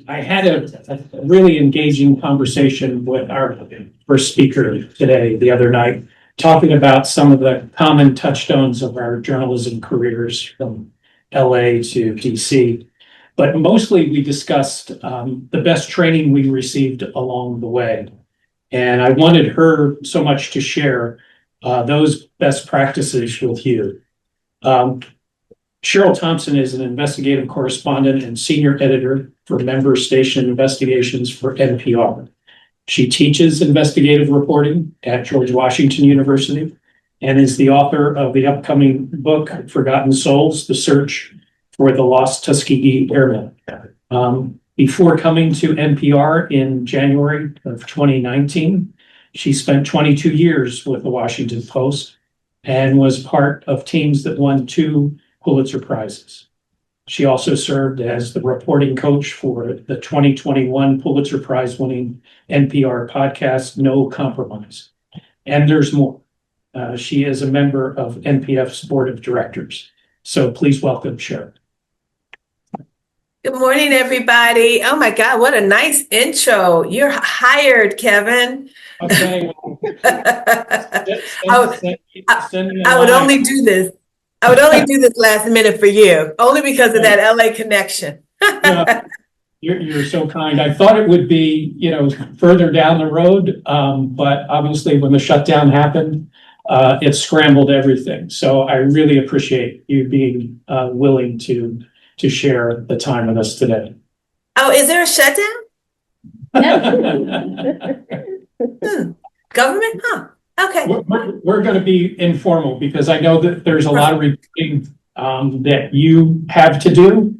I had a really engaging conversation with our first speaker today, the other night, talking about some of the common touchstones of our journalism careers from LA to DC. But mostly we discussed the best training we received along the way. And I wanted her so much to share those best practices with you. Cheryl Thompson is an investigative correspondent and senior editor for member station investigations for NPR. She teaches investigative reporting at George Washington University and is the author of the upcoming book, Forgotten Souls, The Search for the Lost Tuskegee Airmen. Before coming to NPR in January of 2019, she spent 22 years with the Washington Post and was part of teams that won 2 Pulitzer Prizes. She also served as the reporting coach for the 2021 Pulitzer Prize-winning NPR podcast, No Compromise. And there's more. She is a member of NPF's board of directors. So please welcome Cheryl. Good morning, everybody. Oh my God, what a nice intro. You're hired, Kevin. Okay. I would only do this. I would only do this last minute for you, only because of that LA connection. You're so kind. I thought it would be, further down the road, but obviously when the shutdown happened, it scrambled everything. So I really appreciate you being willing to share the time with us today. Oh, is there a shutdown? Government? Huh. Okay. We're going to be informal because I know that there's a lot of reporting that you have to do.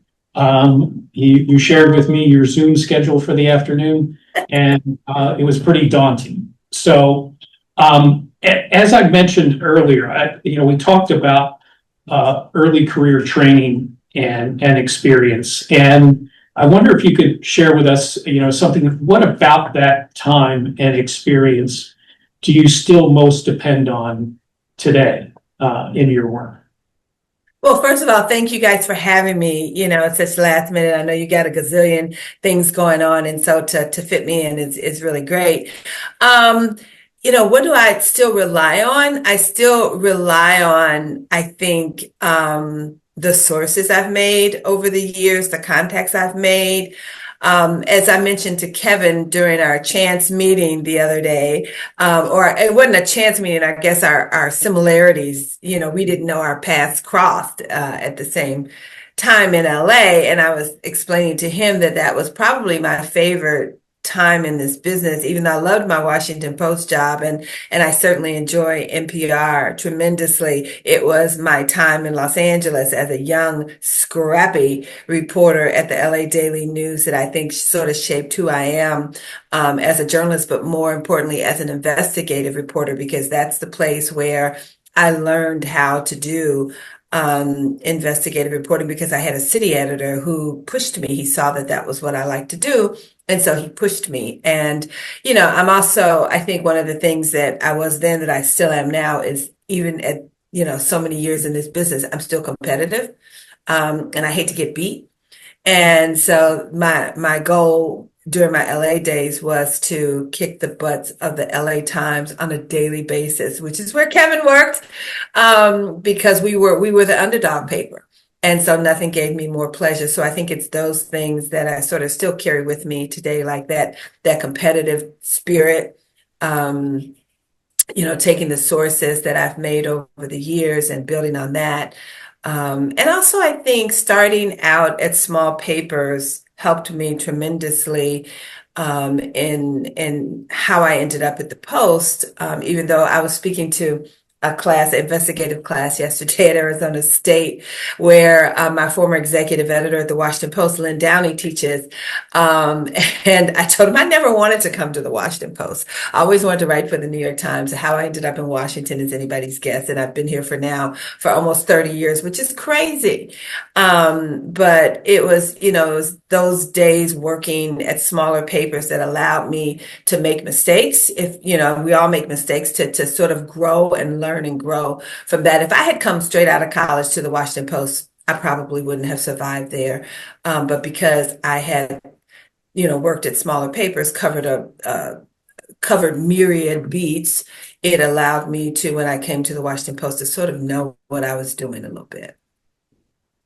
You shared with me your Zoom schedule for the afternoon, and it was pretty daunting. So, as I mentioned earlier, we talked about early career training and experience, and I wonder if you could share with us, something. What about that time and experience do you still most depend on today in your work? Well, first of all, thank you guys for having me. It's such last minute. I know you got a gazillion things going on, and so to fit me in is really great. What do I still rely on? I still rely on, I think, the sources I've made over the years, the contacts I've made. As I mentioned to Kevin during our chance meeting the other day, or it wasn't a chance meeting, I guess our similarities, we didn't know our paths crossed at the same time in LA. And I was explaining to him that was probably my favorite time in this business, even though I loved my Washington Post job and I certainly enjoy NPR tremendously. It was my time in Los Angeles as a young, scrappy reporter at the LA Daily News that I think sort of shaped who I am as a journalist, but more importantly, as an investigative reporter, because that's the place where I learned how to do investigative reporting, because I had a city editor who pushed me. He saw that was what I like to do. And so he pushed me. And, I'm also, I think one of the things that I was then that I still am now is, even at, so many years in this business, I'm still competitive. And I hate to get beat. And so my goal during my LA days was to kick the butts of the LA Times on a daily basis, which is where Kevin worked, because we were the underdog paper. And so nothing gave me more pleasure. So I think it's those things that I sort of still carry with me today, like that competitive spirit, taking the sources that I've made over the years and building on that. And also, I think starting out at small papers helped me tremendously in how I ended up at the Post, even though I was speaking to a class, investigative class yesterday at Arizona State, where my former executive editor at the Washington Post, Lynn Downey, teaches. And I told him I never wanted to come to the Washington Post. I always wanted to write for the New York Times. How I ended up in Washington is anybody's guess. And I've been here for almost 30 years, which is crazy. But it was those days working at smaller papers that allowed me to make mistakes. If, we all make mistakes, to sort of grow and learn and grow from that. If I had come straight out of college to the Washington Post, I probably wouldn't have survived there. But because I had worked at smaller papers, covered myriad beats, it allowed me to, when I came to the Washington Post, to sort of know what I was doing a little bit.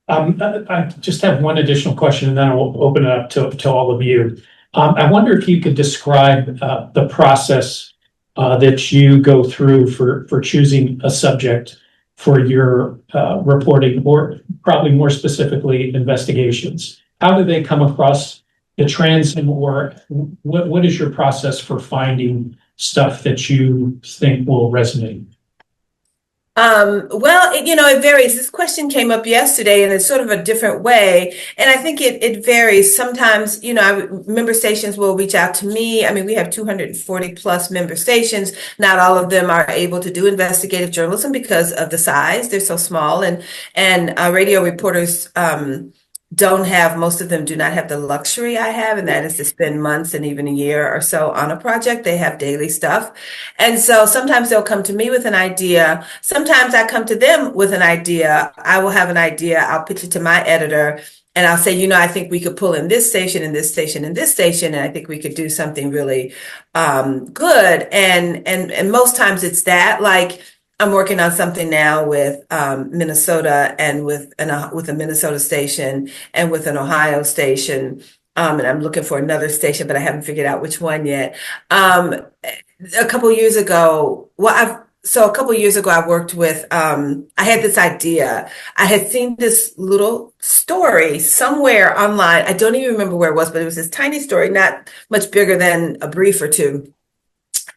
I just have one additional question, and then I will open it up to all of you. I wonder if you could describe the process that you go through for choosing a subject for your reporting, or probably more specifically, investigations. How do they come across the transom, or what is your process for finding stuff that you think will resonate? Well, it varies. This question came up yesterday in a sort of a different way. And I think it varies. Sometimes, member stations will reach out to me. I mean, we have 240 plus member stations. Not all of them are able to do investigative journalism because of the size. They're so small, and radio reporters, most of them do not have the luxury I have, and that is to spend months and even a year or so on a project. They have daily stuff. And so sometimes they'll come to me with an idea. Sometimes I come to them with an idea. I will have an idea. I'll pitch it to my editor, and I'll say, I think we could pull in this station and this station and this station, and I think we could do something really good. And most times it's that. Like, I'm working on something now with Minnesota, and with a Minnesota station and with an Ohio station. And I'm looking for another station, but I haven't figured out which one yet. A couple years ago, I worked with, I had this idea. I had seen this little story somewhere online. I don't even remember where it was, but it was this tiny story, not much bigger than a brief or two.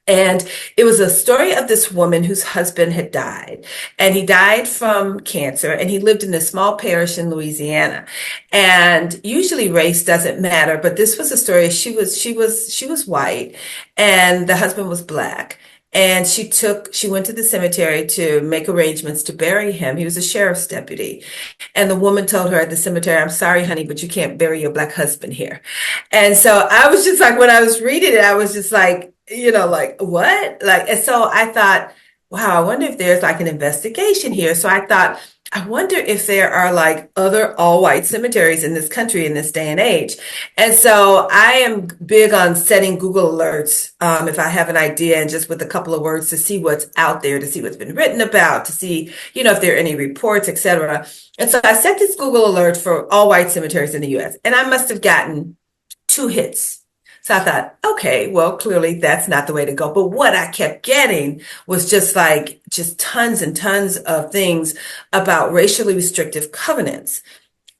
And it was a story of this woman whose husband had died, and he died from cancer, and he lived in this small parish in Louisiana. And usually race doesn't matter, but this was a story. She was white, and the husband was black. And she went to the cemetery to make arrangements to bury him. He was a sheriff's deputy. And the woman told her at the cemetery, "I'm sorry, honey, but you can't bury your black husband here." And so I was just like, when I was reading it, I was just like, like, what? Like, and so I thought, wow, I wonder if there's like an investigation here. So I thought, I wonder if there are like other all-white cemeteries in this country in this day and age. And so I am big on setting Google alerts if I have an idea, and just with a couple of words to see what's out there, to see what's been written about, to see, if there are any reports, etc. And so I set this Google alert for all-white cemeteries in the U.S., and I must have gotten 2 hits. So I thought, okay, well, clearly that's not the way to go. But what I kept getting was just tons and tons of things about racially restrictive covenants.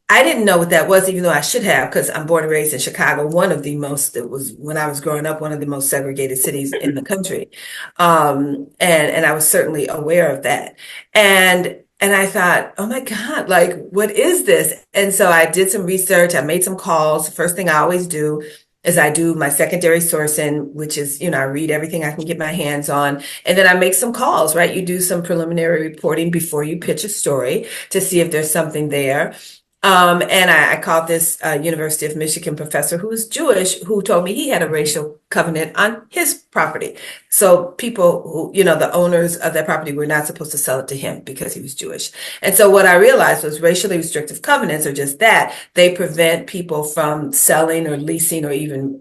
I didn't know what that was, even though I should have, because I'm born and raised in Chicago, it was, when I was growing up, one of the most segregated cities in the country. And I was certainly aware of that. And I thought, oh my God, like, what is this? And so I did some research. I made some calls. The first thing I always do is I do my secondary sourcing, which is, I read everything I can get my hands on, and then I make some calls, right? You do some preliminary reporting before you pitch a story to see if there's something there. And I called this University of Michigan professor who was Jewish, who told me he had a racial covenant on his property. So people who, the owners of that property were not supposed to sell it to him because he was Jewish. And so what I realized was racially restrictive covenants are just that. They prevent people from selling or leasing or even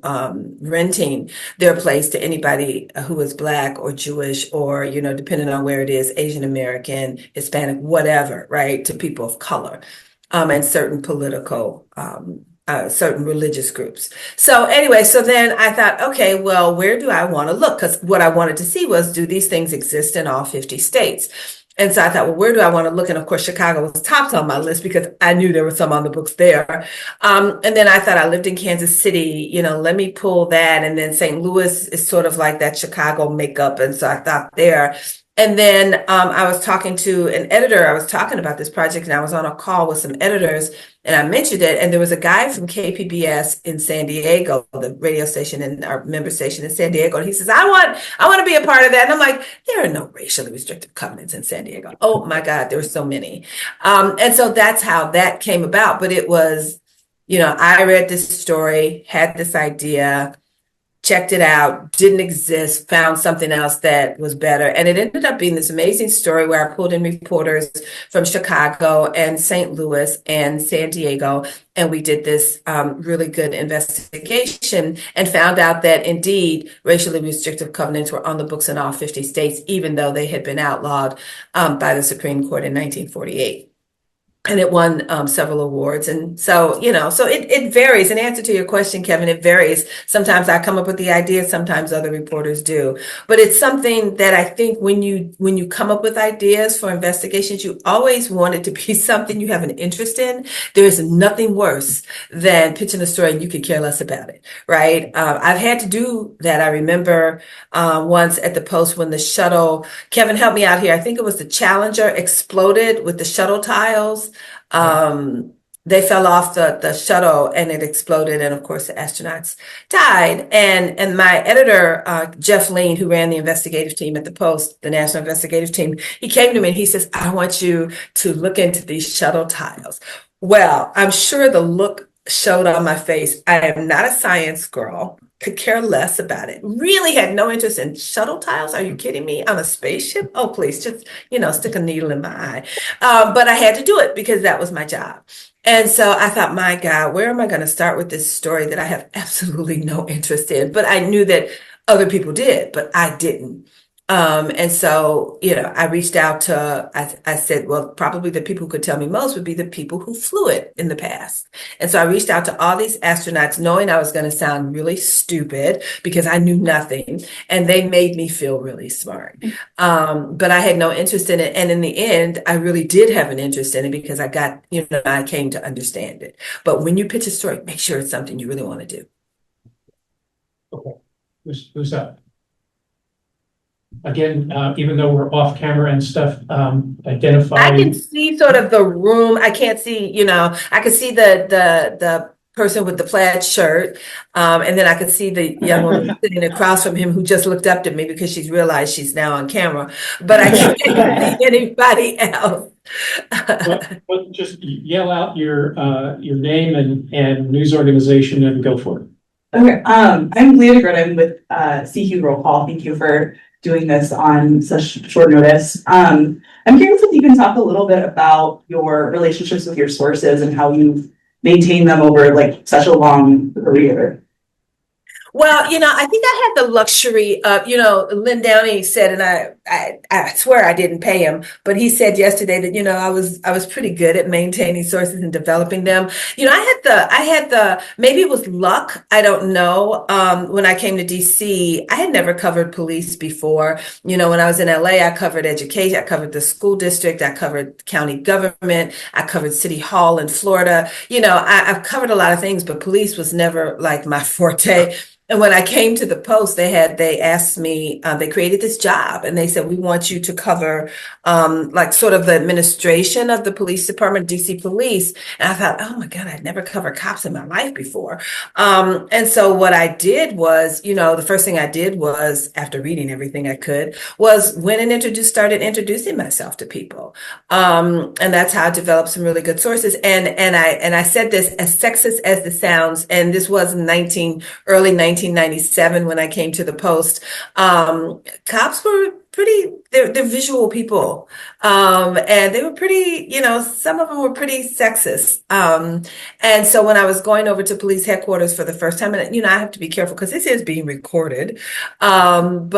renting their place to anybody who is Black or Jewish, or, depending on where it is, Asian American, Hispanic, whatever, right, to people of color. And certain certain religious groups. So anyway, so then I thought, okay, well, where do I want to look? Because what I wanted to see was, do these things exist in all 50 states? And so I thought, well, where do I want to look? And of course, Chicago was topped on my list because I knew there were some on the books there. And then I thought, I lived in Kansas City, let me pull that. And then St. Louis is sort of like that Chicago makeup. And so I thought there. And then I was talking to an editor. I was talking about this project, and I was on a call with some editors, and I mentioned it. And there was a guy from KPBS in San Diego, the radio station and our member station in San Diego. And he says, I want to be a part of that. And I'm like, there are no racially restrictive covenants in San Diego. Oh my God, there were so many. And so that's how that came about. But it was, I read this story, had this idea, checked it out, didn't exist, found something else that was better. And it ended up being this amazing story where I pulled in reporters from Chicago and St. Louis and San Diego. And we did this really good investigation and found out that indeed racially restrictive covenants were on the books in all 50 states, even though they had been outlawed by the Supreme Court in 1948. And it won several awards. And so, so it varies. In answer to your question, Kevin, it varies. Sometimes I come up with the idea, sometimes other reporters do. But it's something that I think when you come up with ideas for investigations, you always want it to be something you have an interest in. There's nothing worse than pitching a story and you could care less about it, right? I've had to do that. I remember once at the Post when the shuttle, Kevin, help me out here. I think it was the Challenger exploded with the shuttle tiles. They fell off the shuttle and it exploded. And of course, the astronauts died. And my editor, Jeff Lean, who ran the investigative team at the Post, the national investigative team, he came to me and he says, I want you to look into these shuttle tiles. Well, I'm sure the look showed on my face. I am not a science girl. Could care less about it. Really had no interest in shuttle tiles. Are you kidding me? On a spaceship? Oh, please, just, stick a needle in my eye. But I had to do it because that was my job. And so I thought, my God, where am I going to start with this story that I have absolutely no interest in? But I knew that other people did, but I didn't. And so, I reached out to, I said, well, probably the people who could tell me most would be the people who flew it in the past. And so I reached out to all these astronauts knowing I was going to sound really stupid because I knew nothing and they made me feel really smart. But I had no interest in it. And in the end, I really did have an interest in it because I came to understand it. But when you pitch a story, make sure it's something you really want to do. Okay. Who's up? Again, even though we're off camera and stuff, identify. I can see sort of the room. I can't see, I can see the person with the plaid shirt. And then I could see the young woman sitting across from him who just looked up to me because she's realized she's now on camera. But I can't see anybody else. Well, just yell out your name and news organization and go for it. Okay. I'm Leah DeGroot. I'm with CQ Roll Call. Thank you for doing this on such short notice. I'm curious if you can talk a little bit about your relationships with your sources and how you maintain them over such a long career. Well, I think I had the luxury of, Lynn Downey said, and I swear I didn't pay him, but he said yesterday that, I was pretty good at maintaining sources and developing them. I had the, maybe it was luck. I don't know. When I came to DC, I had never covered police before. When I was in LA, I covered education. I covered the school district. I covered county government. I covered City Hall in Florida. I've covered a lot of things, but police was never like my forte. And when I came to the Post, they asked me, they created this job and they said, we want you to cover, sort of the administration of the police department, DC police. And I thought, oh my God, I'd never covered cops in my life before. And so what I did was, the first thing I did was, after reading everything I could, was went and started introducing myself to people. And that's how I developed some really good sources. And I said this, as sexist as this sounds, and this was early 1997 when I came to the Post. Cops were they're visual people. And they were pretty, some of them were pretty sexist. And so when I was going over to police headquarters for the first time, and, I have to be careful because this is being recorded. Don't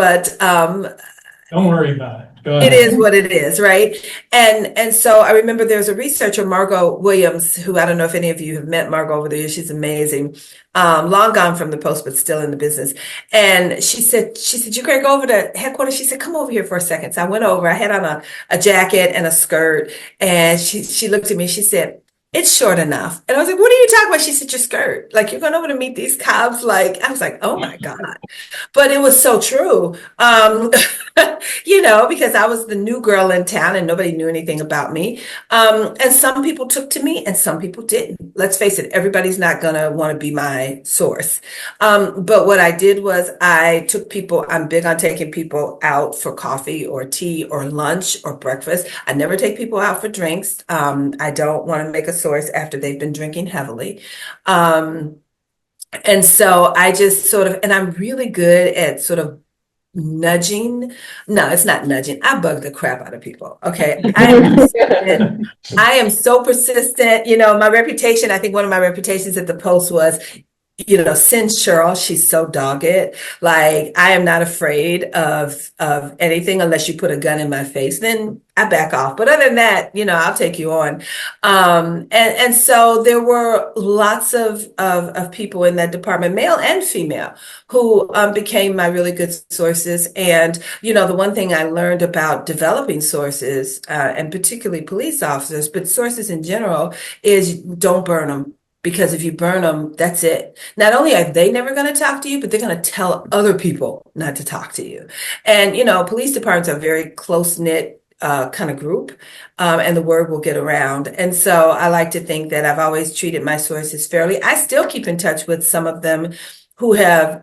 worry about it. Go ahead. It is what it is, right? And so I remember there's a researcher, Margot Williams, who I don't know if any of you have met Margot over the years. She's amazing. Long gone from the Post, but still in the business. And she said, you can't go over to headquarters. She said, come over here for a second. So I went over. I had on a jacket and a skirt. And she looked at me. She said, it's short enough. And I was like, what are you talking about? She said, your skirt. Like, you're going over to meet these cops. I was like, oh my God. But it was so true. Because I was the new girl in town and nobody knew anything about me. And some people took to me and some people didn't. Let's face it, everybody's not going to want to be my source. But what I did was I took people, I'm big on taking people out for coffee or tea or lunch or breakfast. I never take people out for drinks. I don't want to make a source after they've been drinking heavily. And so I just sort of, and I'm really good at sort of nudging. No, it's not nudging. I bug the crap out of people. Okay. I am persistent. I am so persistent. You know, my reputation, I think one of my reputations at the Post was, since Cheryl, she's so dogged. Like, I am not afraid of anything unless you put a gun in my face, then I back off. But other than that, I'll take you on. And so there were lots of people in that department, male and female, who became my really good sources. And, the one thing I learned about developing sources, and particularly police officers, but sources in general, is don't burn them. Because if you burn them, that's it. Not only are they never going to talk to you, but they're going to tell other people not to talk to you. And, police departments are very close-knit kind of group, and the word will get around. And so I like to think that I've always treated my sources fairly. I still keep in touch with some of them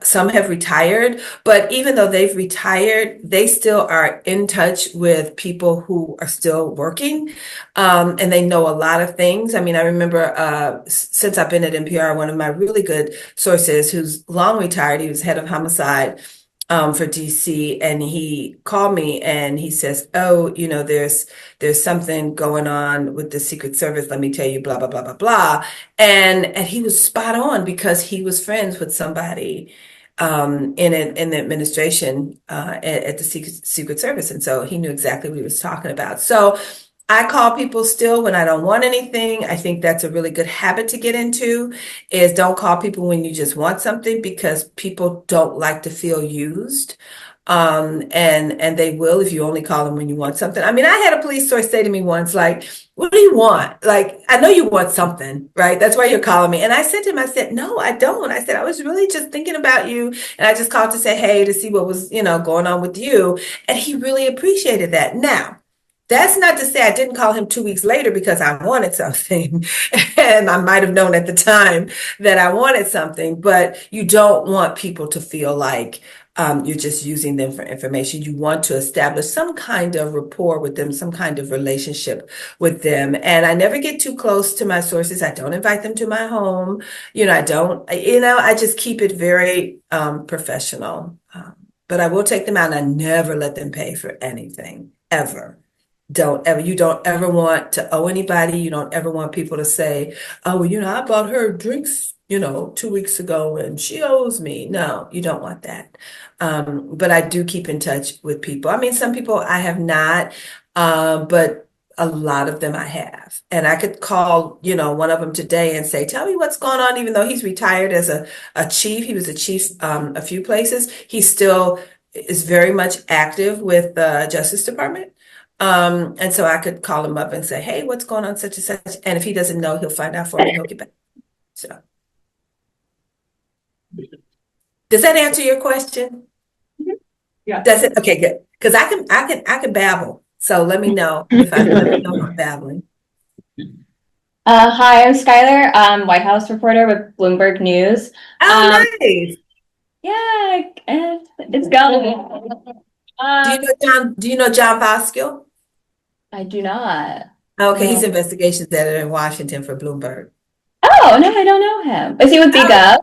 some have retired, but even though they've retired, they still are in touch with people who are still working, and they know a lot of things. I mean, I remember since I've been at NPR, one of my really good sources who's long retired, he was head of homicide for DC, and he called me and he says, "Oh, there's something going on with the Secret Service. Let me tell you, blah blah blah blah blah." And he was spot on because he was friends with somebody in the administration at the Secret Service, and so he knew exactly what he was talking about. So I call people still when I don't want anything. I think that's a really good habit to get into, is don't call people when you just want something, because people don't like to feel used. And they will if you only call them when you want something. I mean, I had a police source say to me once, like, "What do you want? Like, I know you want something, right? That's why you're calling me." And I said to him, I said, "No, I don't." I said, "I was really just thinking about you. And I just called to say, hey, to see what was, going on with you." And he really appreciated that. Now, that's not to say I didn't call him 2 weeks later because I wanted something. And I might have known at the time that I wanted something, but you don't want people to feel like you're just using them for information. You want to establish some kind of rapport with them, some kind of relationship with them. And I never get too close to my sources. I don't invite them to my home. I just keep it very professional. But I will take them out and I never let them pay for anything, ever. You don't ever want to owe anybody. You don't ever want people to say, "Oh, well, I bought her drinks, 2 weeks ago and she owes me." No, you don't want that. But I do keep in touch with people. I mean, some people I have not, but a lot of them I have. And I could call, one of them today and say, "Tell me what's going on," even though he's retired as a chief. He was a chief a few places. He still is very much active with the Justice Department. And so I could call him up and say, "Hey, what's going on, such and such?" And if he doesn't know, he'll find out for me. He'll get back. So, does that answer your question? Yeah. Does it? Okay, good. Because I can babble. So let me know if I'm babbling. Hi, I'm Skylar, White House reporter with Bloomberg News. Oh, nice. Yeah, it's going. Do you know John Foskell? I do not. Okay, he's No. investigations editor in Washington for Bloomberg. Oh, no, I don't know him. Is he with BGov?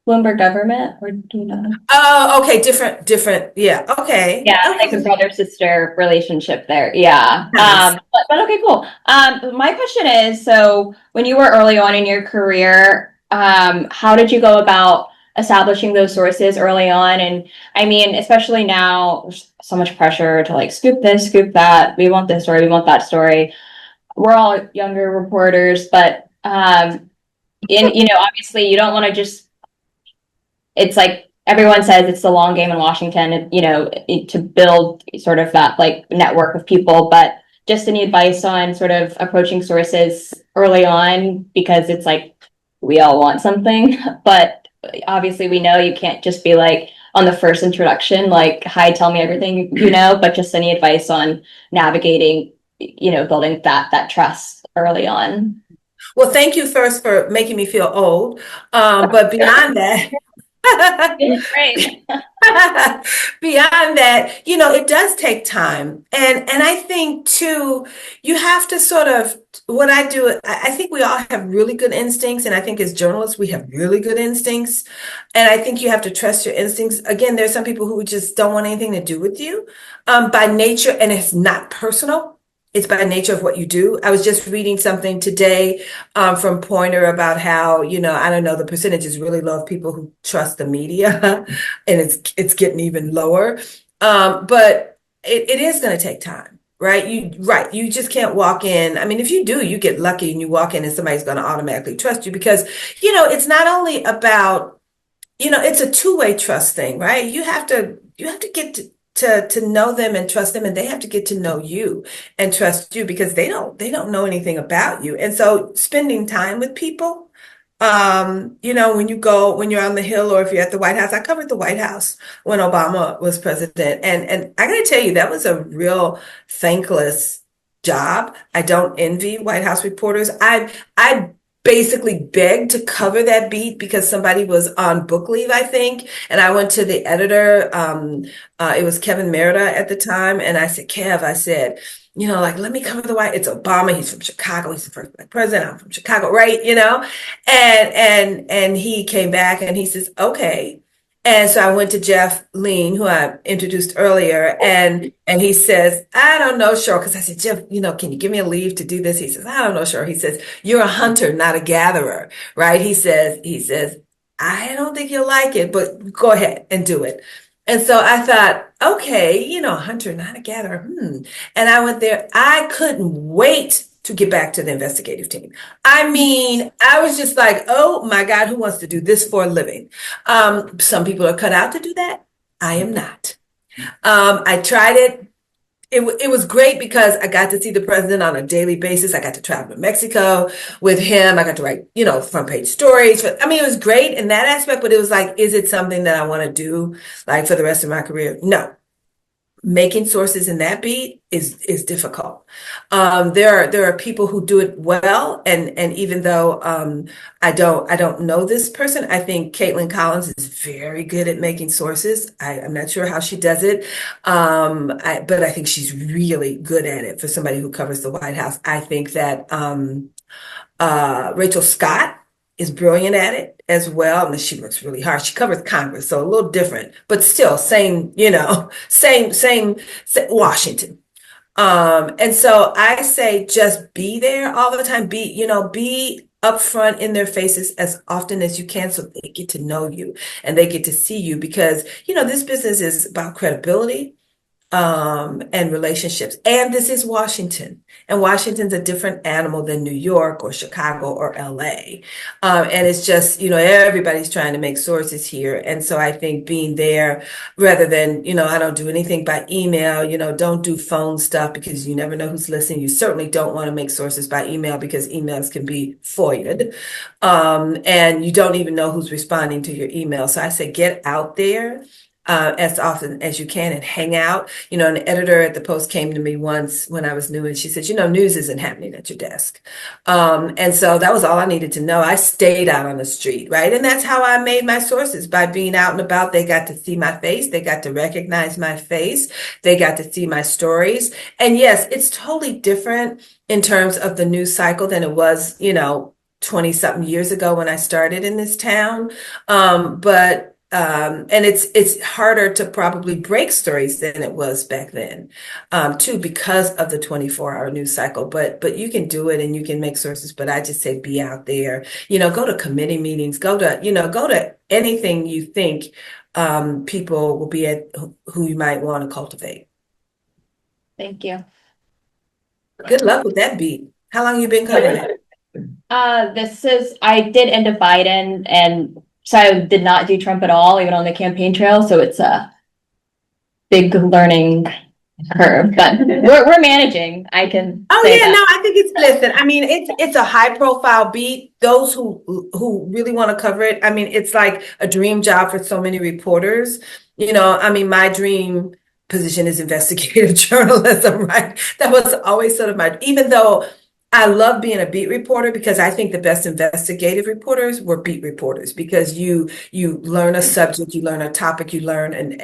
Bloomberg government, or do you know? Oh, okay, different. Yeah, okay. Yeah, Okay. like a brother-sister relationship there. Yeah. Nice. But okay, cool. My question is, so when you were early on in your career, how did you go about establishing those sources early on? And I mean, especially now, there's so much pressure to like scoop this, scoop that. We want this story, we want that story. We're all younger reporters, but obviously you don't want to just, it's like everyone says it's the long game in Washington, to build sort of that like network of people. But just any advice on sort of approaching sources early on, because it's like we all want something, but obviously we know you can't just be like on the first introduction, like, "Hi, tell me everything," but just any advice on navigating, building that trust early on. Well, thank you first for making me feel old. But beyond that, Great. beyond that, it does take time. And I think too, you have to sort of what I do, I think we all have really good instincts. And I think as journalists, we have really good instincts. And I think you have to trust your instincts. Again, there's some people who just don't want anything to do with you by nature, and it's not personal. It's by nature of what you do. I was just reading something today from Pointer about how, I don't know, the percentage is really low of people who trust the media, and it's getting even lower. But it is going to take time. Right. You just can't walk in. I mean, if you do, you get lucky and you walk in and somebody's going to automatically trust you because, it's not only about, it's a two-way trust thing, right? You have to get to know them and trust them, and they have to get to know you and trust you because they don't know anything about you. And so spending time with people, when you're on the Hill or if you're at the White House, I covered the White House when Obama was president. And I got to tell you, that was a real thankless job. I don't envy White House reporters. I basically begged to cover that beat because somebody was on book leave, I think. And I went to the editor. It was Kevin Merida at the time. And I said, Kev, let me cover the White. It's Obama. He's from Chicago. He's the first Black president. I'm from Chicago, right? And he came back and he says, okay. And so I went to Jeff Lean, who I introduced earlier, and he says, I don't know, Cheryl, because I said, Jeff, can you give me a leave to do this? He says, I don't know, Cheryl. He says, you're a hunter, not a gatherer, right? He says, I don't think you'll like it, but go ahead and do it. And so I thought, okay, hunter, not a gatherer. And I went there. I couldn't wait to get back to the investigative team. I mean, I was just like, oh my God, who wants to do this for a living? Some people are cut out to do that. I am not. I tried it. It was great because I got to see the president on a daily basis. I got to travel to Mexico with him. I got to write, front page stories. It was great in that aspect, but it was like, is it something that I want to do like for the rest of my career? No. Making sources in that beat is difficult. There are people who do it well, and even though I don't know this person, I think Caitlin Collins is very good at making sources. I'm not sure how she does it, but I think she's really good at it for somebody who covers the White House. I think that Rachel Scott is brilliant at it as well. And she works really hard. She covers Congress, so a little different, but still same Washington. And so I say just be there all the time. Be upfront in their faces as often as you can so they get to know you and they get to see you because, this business is about credibility. And relationships. And this is Washington. And Washington's a different animal than New York or Chicago or LA. And it's just, everybody's trying to make sources here. And so I think being there rather than, I don't do anything by email, don't do phone stuff because you never know who's listening. You certainly don't want to make sources by email because emails can be FOIA'd. And you don't even know who's responding to your email. So I say get out there. As often as you can and hang out. An editor at the Post came to me once when I was new and she said, news isn't happening at your desk. And so that was all I needed to know. I stayed out on the street, right? And that's how I made my sources by being out and about. They got to see my face. They got to recognize my face. They got to see my stories. And yes, it's totally different in terms of the news cycle than it was, 20 something years ago when I started in this town. And it's harder to probably break stories than it was back then, too, because of the 24-hour news cycle. But you can do it and you can make sources. But I just say be out there. Go to committee meetings. Go to anything you think people will be at who you might want to cultivate. Thank you. Good luck with that beat. How long have you been covering it? I did end up Biden and. So I did not do Trump at all, even on the campaign trail. So it's a big learning curve, but we're managing. I can. Oh yeah, no, I think listen. It's a high profile beat. Those who really want to cover it. It's like a dream job for so many reporters. My dream position is investigative journalism, right? That was always sort of even though. I love being a beat reporter because I think the best investigative reporters were beat reporters because you learn a subject, you learn a topic, you learn an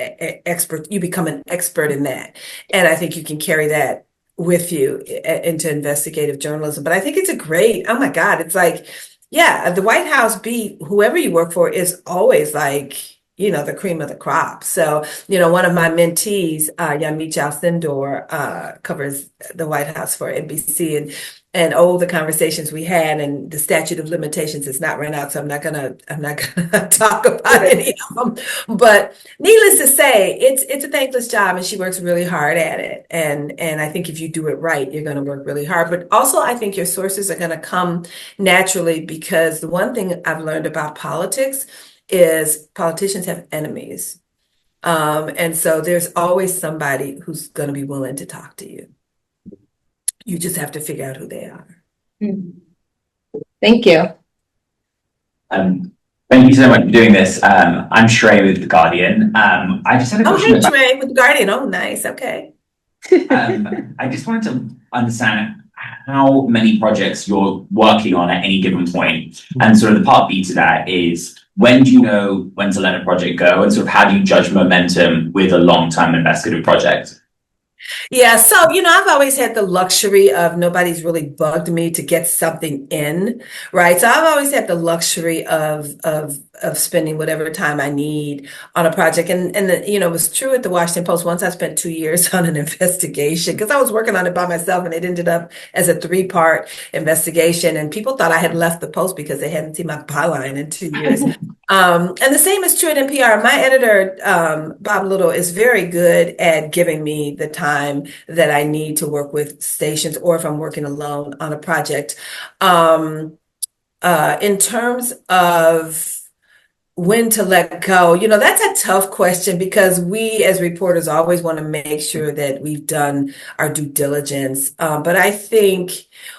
expert, you become an expert in that. And I think you can carry that with you into investigative journalism. But I think it's a great, oh my God, it's like, yeah, the White House beat, whoever you work for, is always like, the cream of the crop. So, one of my mentees, Yamit Sindor, covers the White House for NBC, and the conversations we had, and the statute of limitations has not run out, so I'm not gonna talk about any of them. But needless to say, it's a thankless job, and she works really hard at it. And I think if you do it right, you're gonna work really hard. But also, I think your sources are gonna come naturally, because the one thing I've learned about politics is politicians have enemies. And so there's always somebody who's going to be willing to talk to you. You just have to figure out who they are. Thank you. Thank you so much for doing this. I'm Shrey with The Guardian. I just had a question. Oh, hey, Shrey with The Guardian. Oh, nice. Okay. I just wanted to understand how many projects you're working on at any given point. And sort of the part B to that is, when do you know when to let a project go, and sort of how do you judge momentum with a long-term investigative project? Yeah, so I've always had the luxury of nobody's really bugged me to get something in, right? So I've always had the luxury of spending whatever time I need on a project. And it was true at the Washington Post. Once I spent 2 years on an investigation, because I was working on it by myself, and it ended up as a 3-part investigation. And people thought I had left the Post because they hadn't seen my byline in 2 years. And the same is true at NPR. My editor, Bob Little, is very good at giving me the time that I need to work with stations, or if I'm working alone on a project. In terms of when to let go, that's a tough question, because we as reporters always want to make sure that we've done our due diligence. But I think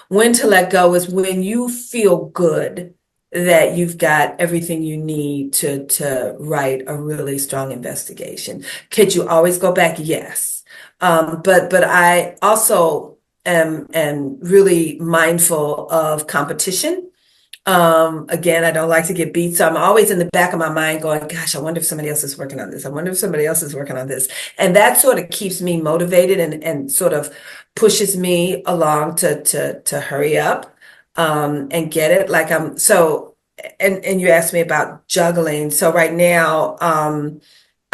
when to let go is when you feel good that you've got everything you need to write a really strong investigation. Could you always go back? Yes. But I also am really mindful of competition. Again, I don't like to get beat. So I'm always in the back of my mind going, gosh, I wonder if somebody else is working on this. I wonder if somebody else is working on this. And that sort of keeps me motivated and sort of pushes me along to hurry up. And get it. And you asked me about juggling. So right now,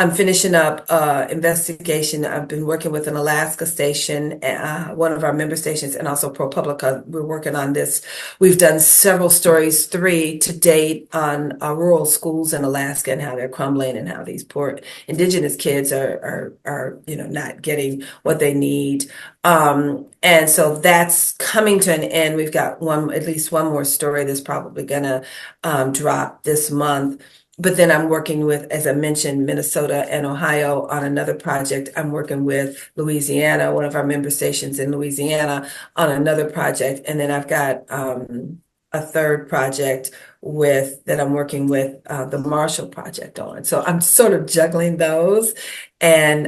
I'm finishing up investigation. I've been working with an Alaska station, one of our member stations, and also ProPublica. We're working on this. We've done several stories, 3 to date, on rural schools in Alaska and how they're crumbling, and how these poor indigenous kids are not getting what they need. And so that's coming to an end. We've got at least one more story that's probably gonna drop this month. But then I'm working with, as I mentioned, Minnesota and Ohio on another project. I'm working with Louisiana, one of our member stations in Louisiana, on another project. And then I've got a third project that I'm working with the Marshall Project on. So I'm sort of juggling those and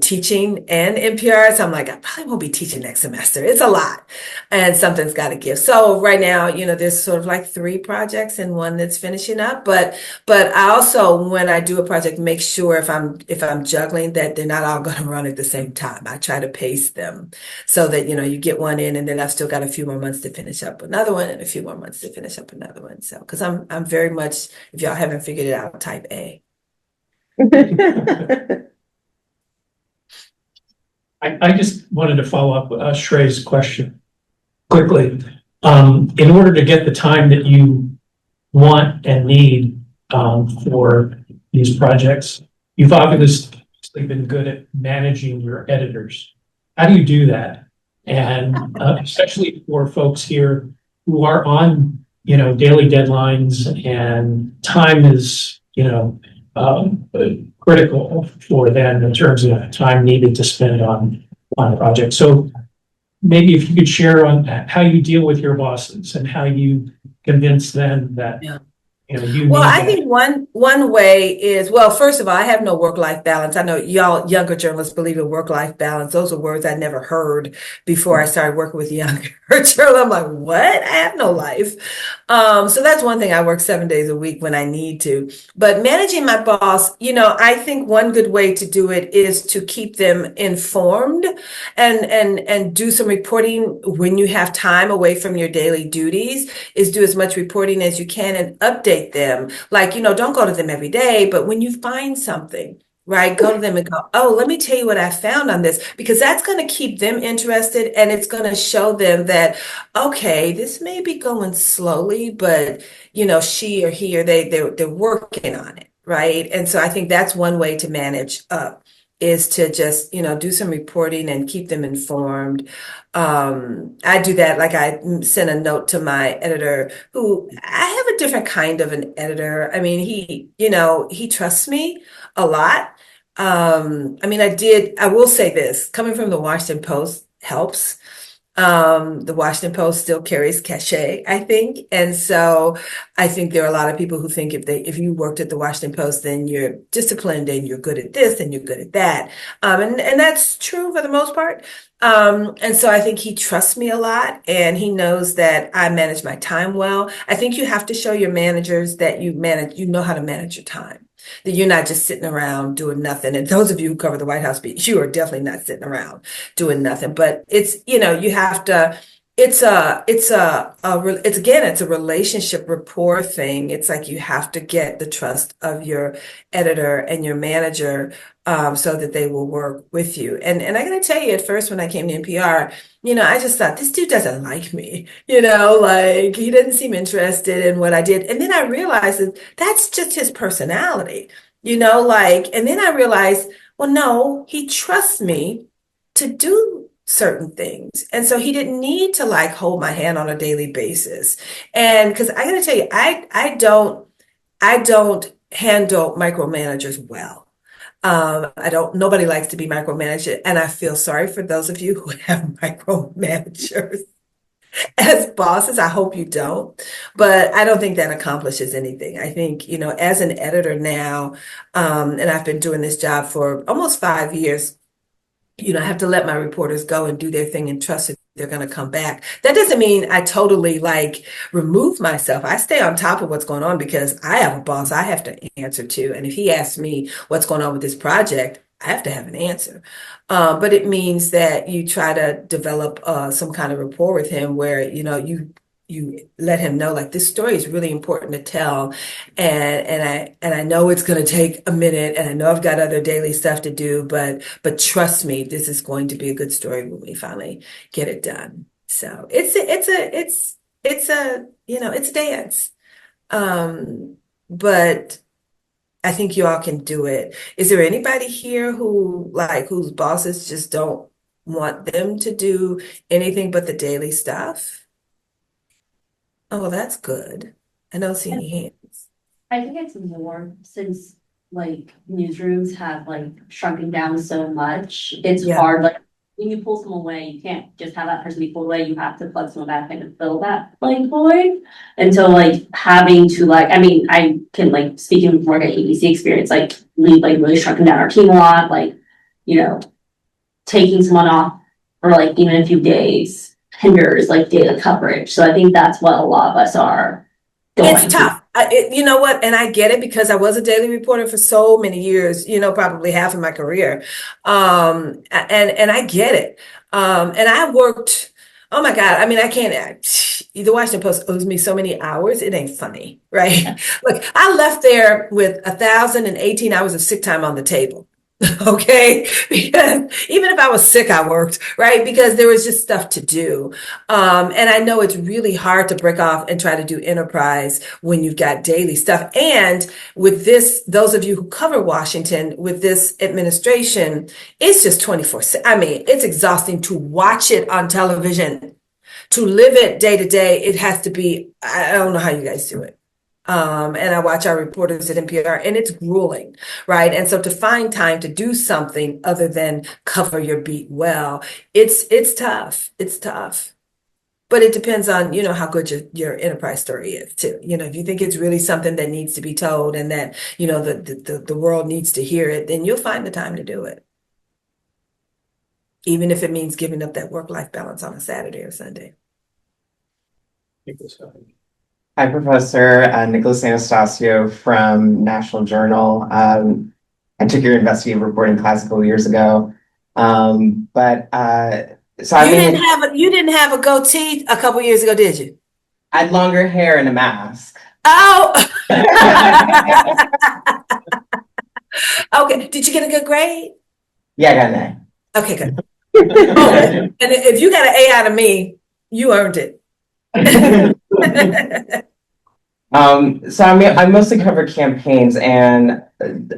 teaching and NPR. So I'm like, I probably won't be teaching next semester. It's a lot, and something's got to give. So right now, there's sort of like 3 projects and one that's finishing up. But I also, when I do a project, make sure if I'm juggling, that they're not all going to run at the same time. I try to pace them so that you get one in, and then I've still got a few more months to finish up another one, and a few more months to finish up another one. So because I'm very much, if y'all haven't figured it out, type A. I just wanted to follow up Shrey's question quickly. In order to get the time that you want and need for these projects, you've obviously been good at managing your editors. How do you do that? And especially for folks here who are on, daily deadlines, and time is, critical for them in terms of time needed to spend on a project. So maybe if you could share on how you deal with your bosses and how you convince them that You know, you Well, need I that. think one way is, well, first of all, I have no work-life balance. I know y'all younger journalists believe in work-life balance. Those are words I never heard before I started working with younger journalists. I'm like, what? I have no life. So that's one thing. I work 7 days a week when I need to. But managing my boss, I think one good way to do it is to keep them informed and do some reporting when you have time away from your daily duties, is do as much reporting as you can and update them. Like, don't go to them every day, but when you find something, right, go to them and go, oh, let me tell you what I found on this, because that's going to keep them interested and it's going to show them that, okay, this may be going slowly, but she or he or they're working on it, right? And so I think that's one way to manage up, is to just, do some reporting and keep them informed. I do that. Like, I sent a note to my editor, who I have a different kind of an editor. I mean, he trusts me a lot. I mean, I will say this, coming from the Washington Post helps. The Washington Post still carries cachet, I think. And so I think there are a lot of people who think if you worked at the Washington Post, then you're disciplined and you're good at this and you're good at that. And that's true for the most part. And so I think he trusts me a lot and he knows that I manage my time well. I think you have to show your managers that you know how to manage your time, that you're not just sitting around doing nothing. And those of you who cover the White House, you are definitely not sitting around doing nothing. But it's, you have to, it's a relationship rapport thing. It's like you have to get the trust of your editor and your manager, so that they will work with you. And I gotta tell you, at first when I came to NPR, I just thought, this dude doesn't like me, like he didn't seem interested in what I did. And then I realized that that's just his personality, and then I realized, well, no, he trusts me to do certain things. And so he didn't need to like hold my hand on a daily basis. And because I gotta tell you, I don't handle micromanagers well. Nobody likes to be micromanaged. And I feel sorry for those of you who have micromanagers as bosses. I hope you don't, but I don't think that accomplishes anything. I think, as an editor now, and I've been doing this job for almost 5 years, I have to let my reporters go and do their thing and trust that they're going to come back. That doesn't mean I totally like remove myself. I stay on top of what's going on because I have a boss I have to answer to. And if he asks me what's going on with this project, I have to have an answer. But it means that you try to develop some kind of rapport with him where, you let him know, like, this story is really important to tell, and I know it's going to take a minute, and I know I've got other daily stuff to do, but trust me, this is going to be a good story when we finally get it done. So it's a dance, but I think you all can do it. Is there anybody here whose bosses just don't want them to do anything but the daily stuff? Oh, well, that's good. I don't see any hands. I think it's more since like newsrooms have like shrunken down so much. It's Yeah. hard. Like when you pull someone away, you can't just have that person be pulled away. You have to plug someone back in to fill that like void. And so like having to I can like speaking from like an ABC experience, like we've like really shrunken down our team a lot, like, taking someone off for like even a few days hinders like daily coverage. So I think that's what a lot of us are going It's tough. You know what? And I get it because I was a daily reporter for so many years, probably half of my career. And I get it. And I worked, oh my God. I mean, I can't, the Washington Post owes me so many hours. It ain't funny, right? Look, I left there with 1,018 hours of sick time on the table. Okay, because even if I was sick, I worked, right? Because there was just stuff to do. And I know it's really hard to break off and try to do enterprise when you've got daily stuff. And with this, those of you who cover Washington, with this administration, it's just 24/7. I mean, it's exhausting to watch it on television, to live it day to day. It has to be, I don't know how you guys do it. And I watch our reporters at NPR, and it's grueling, right? And so to find time to do something other than cover your beat well, it's tough. It's tough. But it depends on, how good your enterprise story is too. If you think it's really something that needs to be told and that, the world needs to hear it, then you'll find the time to do it. Even if it means giving up that work-life balance on a Saturday or Sunday. Hi, Professor Nicholas Anastasio from National Journal. I took your investigative reporting class a couple years ago. So I mean, You didn't have a goatee a couple years ago, did you? I had longer hair and a mask. Oh, okay. Did you get a good grade? Yeah, I got an Okay, good. Oh, and if you got an A out of me, you earned it. So I mean, I mostly cover campaigns, and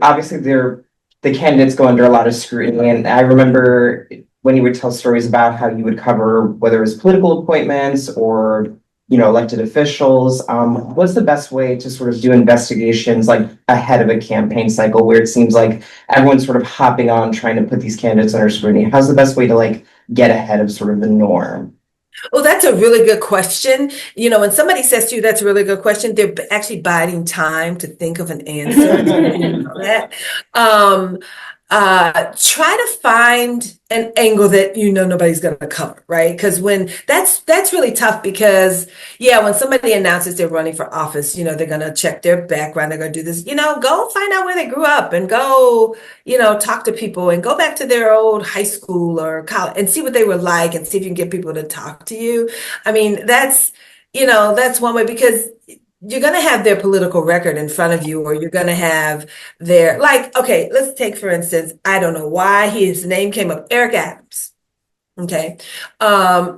obviously the candidates go under a lot of scrutiny. And I remember when you would tell stories about how you would cover whether it was political appointments or elected officials. What's the best way to sort of do investigations like ahead of a campaign cycle where it seems like everyone's sort of hopping on trying to put these candidates under scrutiny? How's the best way to like get ahead of sort of the norm? Well, that's a really good question. When somebody says to you, that's a really good question, they're actually biding time to think of an answer. You know that. Try to find an angle that nobody's going to cover, right? Because when that's really tough because when somebody announces they're running for office, they're going to check their background, they're going to do this, go find out where they grew up and go, talk to people and go back to their old high school or college and see what they were like and see if you can get people to talk to you. I mean, that's one way because you're going to have their political record in front of you, or you're going to have their, okay, let's take, for instance, I don't know why his name came up, Eric Adams. Okay.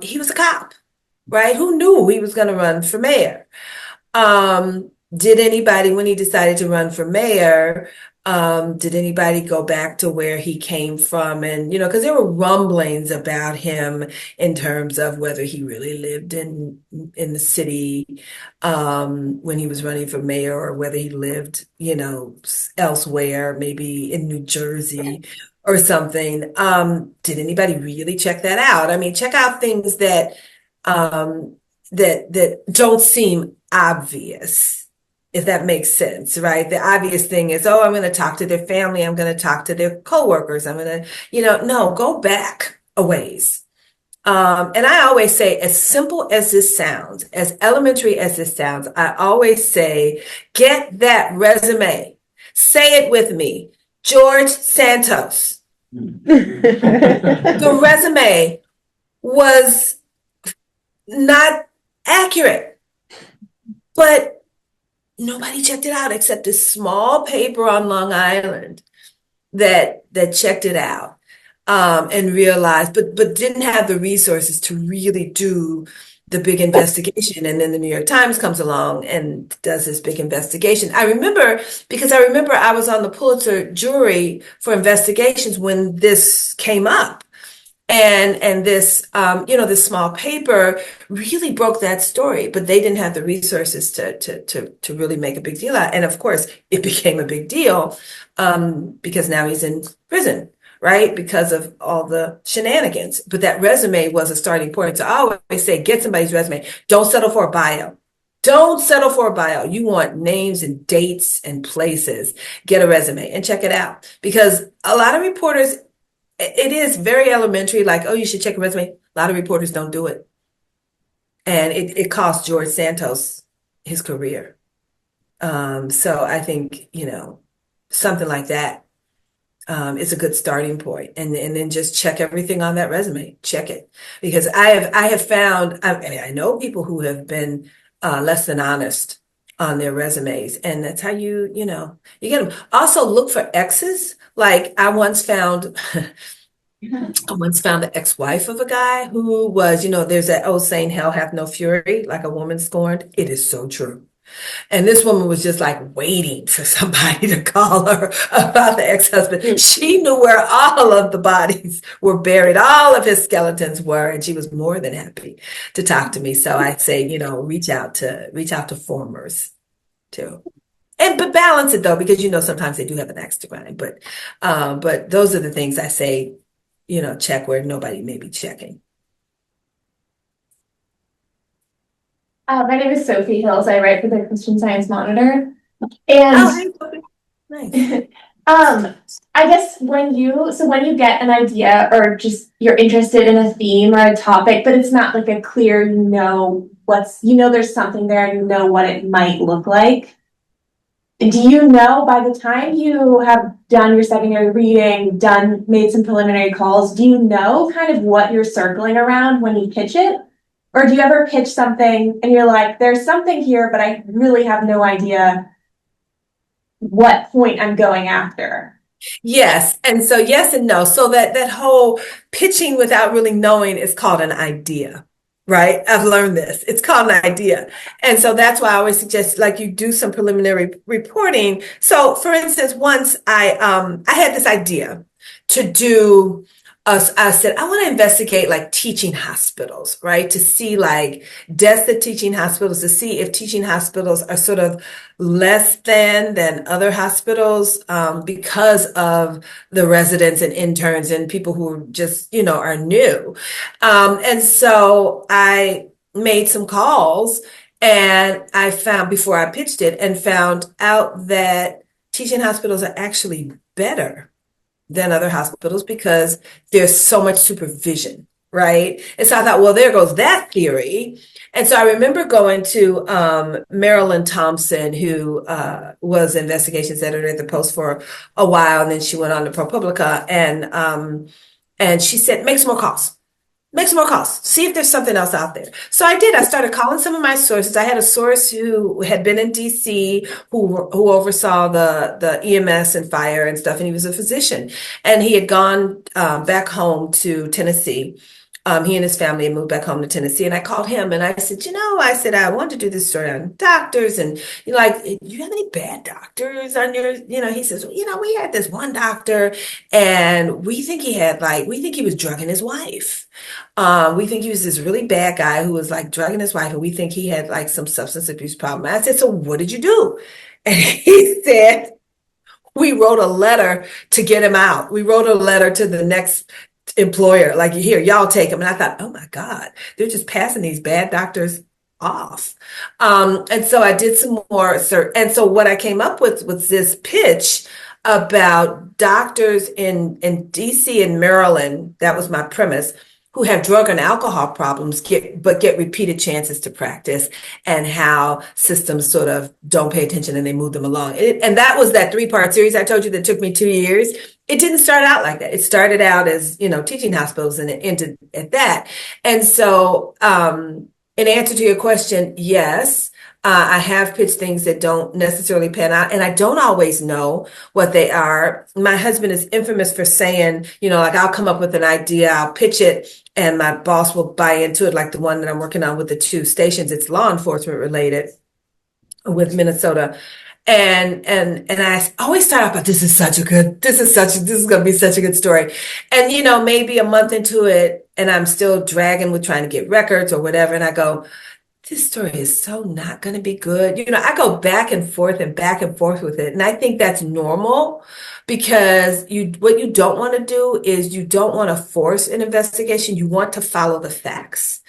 He was a cop, right? Who knew he was going to run for mayor? Did anybody, when he decided to run for mayor, did anybody go back to where he came from? And, because there were rumblings about him in terms of whether he really lived in the city, when he was running for mayor, or whether he lived, elsewhere, maybe in New Jersey or something. Did anybody really check that out? I mean, check out things that, that don't seem obvious, if that makes sense, right? The obvious thing is, I'm going to talk to their family. I'm going to talk to their coworkers. I'm going to, no, go back a ways. And I always say, as simple as this sounds, as elementary as this sounds, I always say, get that resume. Say it with me. George Santos. The resume was not accurate, but nobody checked it out except this small paper on Long Island that checked it out, and realized, but didn't have the resources to really do the big investigation. And then the New York Times comes along and does this big investigation. I remember I was on the Pulitzer jury for investigations when this came up. And this, this small paper really broke that story, but they didn't have the resources to really make a big deal out. And of course, it became a big deal, because now he's in prison, right? Because of all the shenanigans. But that resume was a starting point. So I always say, get somebody's resume. Don't settle for a bio. Don't settle for a bio. You want names and dates and places. Get a resume and check it out, because a lot of reporters, it is very elementary, like, you should check a resume. A lot of reporters don't do it. And it cost George Santos his career. So I think, something like that is a good starting point. And then just check everything on that resume. Check it. Because I have found, I know people who have been less than honest on their resumes. And that's how you get them. Also look for X's. Like I once found the ex-wife of a guy who was, there's that old saying, hell hath no fury, like a woman scorned. It is so true. And this woman was just like waiting for somebody to call her about the ex-husband. She knew where all of the bodies were buried, all of his skeletons were, and she was more than happy to talk to me. So I'd say, reach out to formers too. But balance it though, because sometimes they do have an axe to grind. But those are the things I say, check where nobody may be checking. My name is Sophie Hills. I write for the Christian Science Monitor. Oh, And hey, Sophie. Nice. I guess when you get an idea or just you're interested in a theme or a topic, but it's not like a clear, there's something there and you know what it might look like. Do you know by the time you have done your secondary reading, made some preliminary calls, do you know kind of what you're circling around when you pitch it? Or do you ever pitch something and you're like, there's something here, but I really have no idea what point I'm going after? Yes. And so yes and no. So that whole pitching without really knowing is called an idea, right? I've learned this. It's called an idea. And so that's why I always suggest like you do some preliminary reporting. So for instance, once I had this idea to do I said, I want to investigate like teaching hospitals, right? To see like deaths at teaching hospitals, to see if teaching hospitals are sort of less than other hospitals because of the residents and interns and people who just, are new. And so I made some calls and I found before I pitched it and found out that teaching hospitals are actually better than other hospitals because there's so much supervision, right? And so I thought, well, there goes that theory. And so I remember going to Cheryl Thompson, who was investigations editor at the Post for a while, and then she went on to ProPublica, and she said, make some more calls. Make some more calls. See if there's something else out there. So I did. I started calling some of my sources. I had a source who had been in DC, who oversaw the EMS and fire and stuff, and he was a physician. And he had gone back home to Tennessee. He and his family had moved back home to Tennessee, and I called him and I said, I wanted to do this story on doctors, and do you have any bad doctors on your, he says, we had this one doctor, and we think he was drugging his wife. We think he was this really bad guy who was like drugging his wife, and we think he had like some substance abuse problem. I said, so what did you do? And he said, we wrote a letter to get him out. We wrote a letter to the next employer, like, here, y'all take him. And I thought, oh my God, they're just passing these bad doctors off. And so I did some more research. And so what I came up with was this pitch about doctors in DC and Maryland. That was my premise, who have drug and alcohol problems get repeated chances to practice, and how systems sort of don't pay attention and they move them along. And that was that 3-part series I told you that took me 2 years. It didn't start out like that. It started out as, teaching hospitals, and it ended at that. And so, in answer to your question, yes, I have pitched things that don't necessarily pan out, and I don't always know what they are. My husband is infamous for saying, I'll come up with an idea, I'll pitch it, and my boss will buy into it, like the one that I'm working on with the 2 stations. It's law enforcement related with Minnesota. And I always start off, but this is going to be such a good story. And, maybe a month into it, and I'm still dragging with trying to get records or whatever. And I go, this story is so not going to be good. I go back and forth with it. And I think that's normal, because what you don't want to do is you don't want to force an investigation. You want to follow the facts.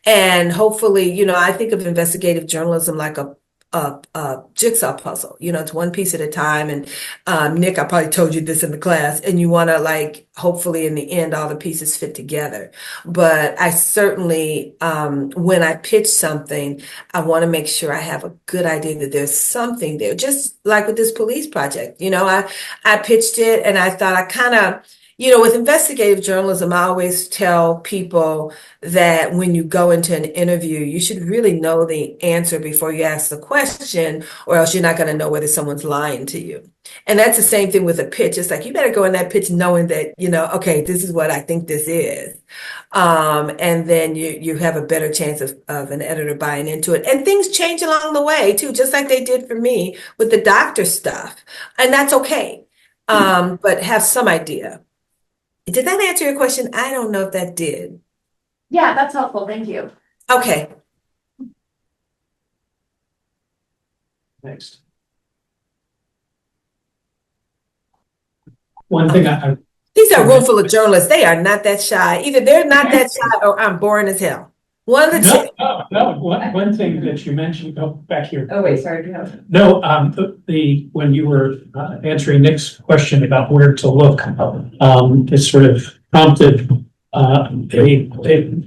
And hopefully, I think of investigative journalism like a jigsaw puzzle. It's one piece at a time. And Nick, I probably told you this in the class, and you want to hopefully in the end, all the pieces fit together. But I certainly, when I pitch something, I want to make sure I have a good idea that there's something there. Just like with this police project, I pitched it, and I thought I kind of, with investigative journalism, I always tell people that when you go into an interview, you should really know the answer before you ask the question, or else you're not going to know whether someone's lying to you. And that's the same thing with a pitch. It's like, you better go in that pitch knowing that, okay, this is what I think this is. And then you have a better chance of an editor buying into it. And things change along the way too, just like they did for me with the doctor stuff. And that's okay. But have some idea. Did that answer your question? I don't know if that did. Yeah, that's helpful. Thank you. Okay. Next. One thing These are a room full of journalists. They are not that shy. Either they're not that shy, or I'm boring as hell. One of the, One thing that you mentioned, back here. Oh, wait, sorry, do you have? No, when you were answering Nick's question about where to look, it sort of prompted a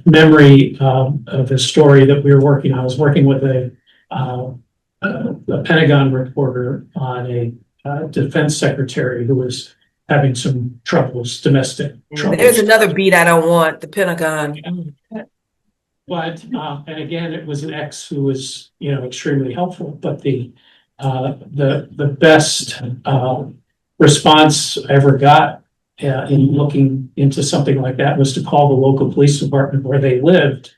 memory of a story that we were working on. I was working with a Pentagon reporter on a defense secretary who was having some troubles, domestic troubles. there's another beat I don't want, the Pentagon. But, and again, it was an ex who was, extremely helpful, but the best, response I ever got, in looking into something like that was to call the local police department where they lived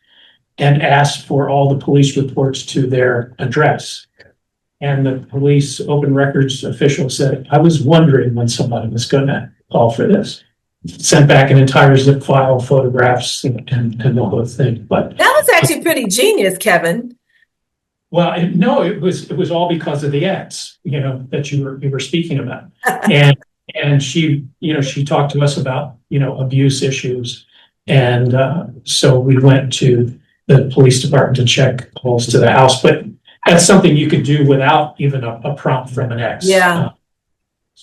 and ask for all the police reports to their address. And the police open records official said, I was wondering when somebody was gonna call for this. Sent back an entire zip file, photographs and the whole thing, but. That was actually pretty genius, Kevin. Well, no, it was all because of the ex, that you were speaking about. And she, she talked to us about, abuse issues. And so we went to the police department to check calls to the house, but that's something you could do without even a prompt from an ex. Yeah.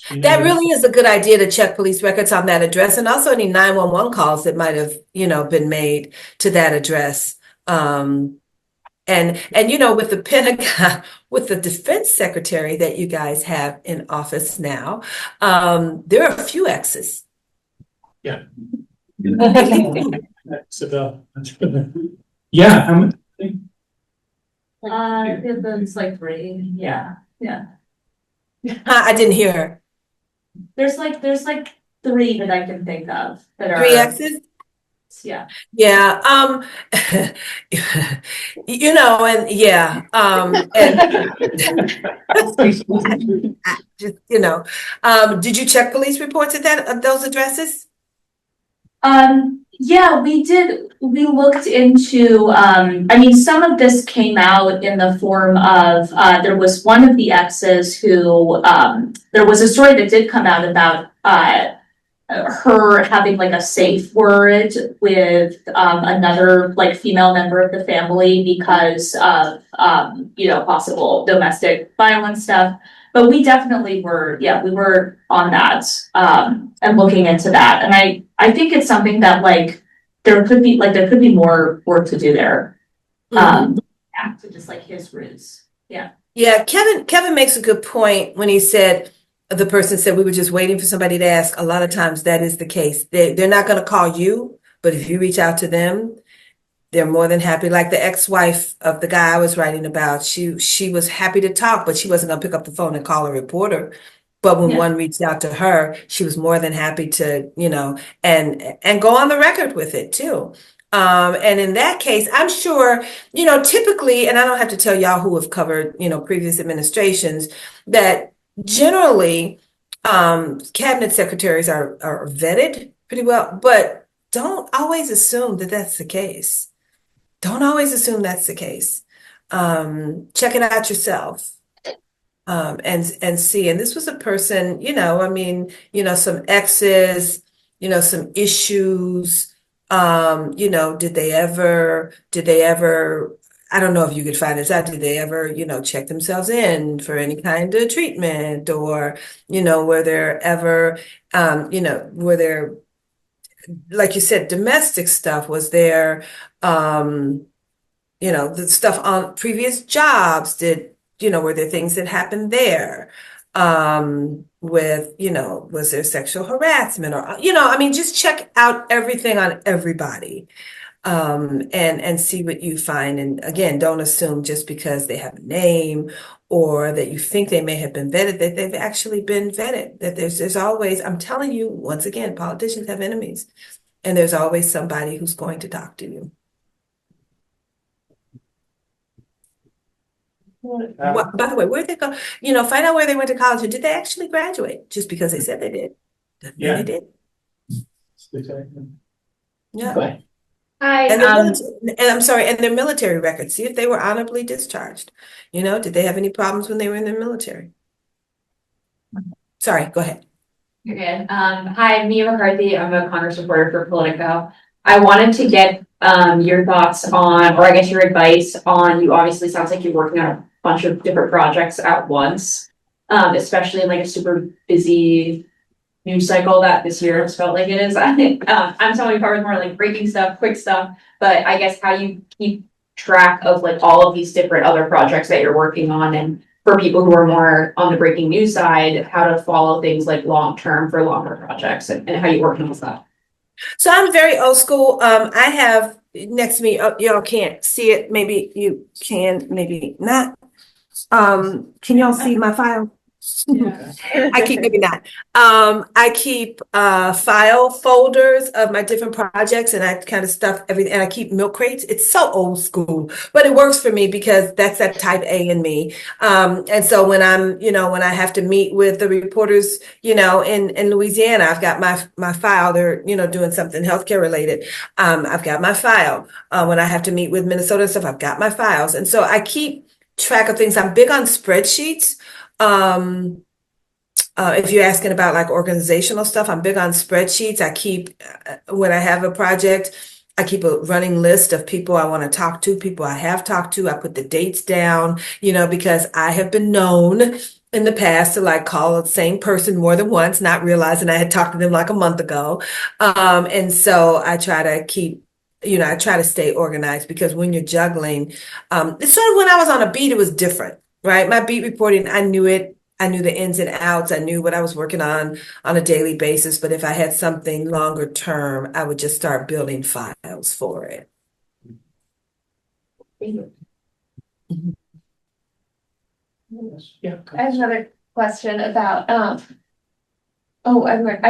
That really is a good idea to check police records on that address, and also any 911 calls that might have, been made to that address. And with the Pentagon, with the defense secretary that you guys have in office now, there are a few exes. Yeah. So, yeah. It's like 3. Yeah. I didn't hear her. There's like 3 that I can think of that are 3 exes? Yeah. Yeah. And yeah. Just, did you check police reports at those addresses? Yeah, we did. We looked into, some of this came out in the form of, there was one of the exes who, there was a story that did come out about, her having like a safe word with, another like female member of the family because of, possible domestic violence stuff. But we definitely were, we were on that, and looking into that. And I think it's something that there could be more work to do there. To just like his roots. Yeah. Yeah, Kevin makes a good point when he said, the person said we were just waiting for somebody to ask. A lot of times that is the case. They're not going to call you, but if you reach out to them, they're more than happy. Like the ex-wife of the guy I was writing about, she was happy to talk, but she wasn't going to pick up the phone and call a reporter. But when one reached out to her, she was more than happy to, and go on the record with it too. And in that case, I'm sure, typically, and I don't have to tell y'all who have covered, previous administrations, that generally, cabinet secretaries are vetted pretty well, but don't always assume that that's the case. Don't always assume that's the case. Check it out yourself. And see, and this was a person, some exes, some issues, did they ever, I don't know if you could find this out, did they ever, check themselves in for any kind of treatment, or, were there ever, were there, like you said, domestic stuff, was there, the stuff on previous jobs, were there things that happened there, with, was there sexual harassment, or, just check out everything on everybody, and see what you find. And again, don't assume just because they have a name or that you think they may have been vetted, that they've actually been vetted, that there's always, I'm telling you, once again, politicians have enemies, and there's always somebody who's going to talk to you. By the way, where'd they go? Find out where they went to college, and did they actually graduate? Just because they said they did. They did. Yeah. Hi. And I'm sorry, and their military records. See if they were honorably discharged. Did they have any problems when they were in their military? Sorry, go ahead. You're good. Hi, I'm Mia McCarthy. I'm a Congress reporter for Politico. I wanted to get your thoughts on, or I guess your advice on, you obviously sounds like you're working on a bunch of different projects at once, especially in like a super busy news cycle that this year has felt like it is. I think I'm someone who covers more like breaking stuff, quick stuff, but I guess how you keep track of like all of these different other projects that you're working on, and for people who are more on the breaking news side, how to follow things like long term for longer projects, and how you work on that. So I'm very old school. I have next to me, y'all can't see it. Maybe you can, maybe not. Can y'all see my file? I keep, maybe not. I keep file folders of my different projects, and I kind of stuff everything, and I keep milk crates. It's so old school, but it works for me because that's that type A in me. And so when when I have to meet with the reporters, in Louisiana, I've got my file. They're, doing something healthcare related. I've got my file. When I have to meet with Minnesota and stuff, I've got my files. And so I keep track of things. I'm big on spreadsheets. If you're asking about like organizational stuff, I'm big on spreadsheets. I keep, when I have a project, I keep a running list of people I want to talk to, people I have talked to. I put the dates down, because I have been known in the past to like call the same person more than once, not realizing I had talked to them like a month ago. And so I try to keep, I try to stay organized, because when you're juggling, it's sort of, when I was on a beat, it was different. Right. My beat reporting, I knew it. I knew the ins and outs. I knew what I was working on a daily basis. But if I had something longer term, I would just start building files for it. Yeah. I have another question about, I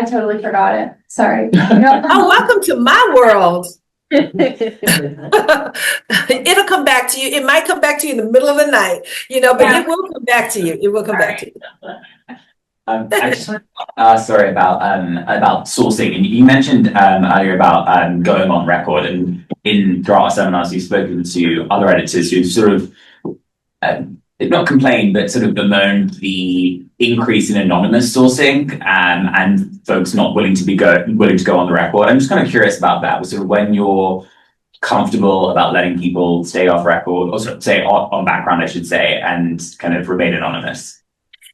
totally forgot it. Sorry. Oh, welcome to my world. It'll come back to you. It might come back to you in the middle of the night, but it will come back to you. It will come back to you. I just want to sorry about sourcing, and you mentioned earlier about going on record, and throughout our seminars you've spoken to other editors who sort of not complained, but sort of bemoaned the increase in anonymous sourcing, and folks not willing to go on the record. I'm just kind of curious about that. Sort of when you're comfortable about letting people stay off record, or sort of say on background, I should say, and kind of remain anonymous.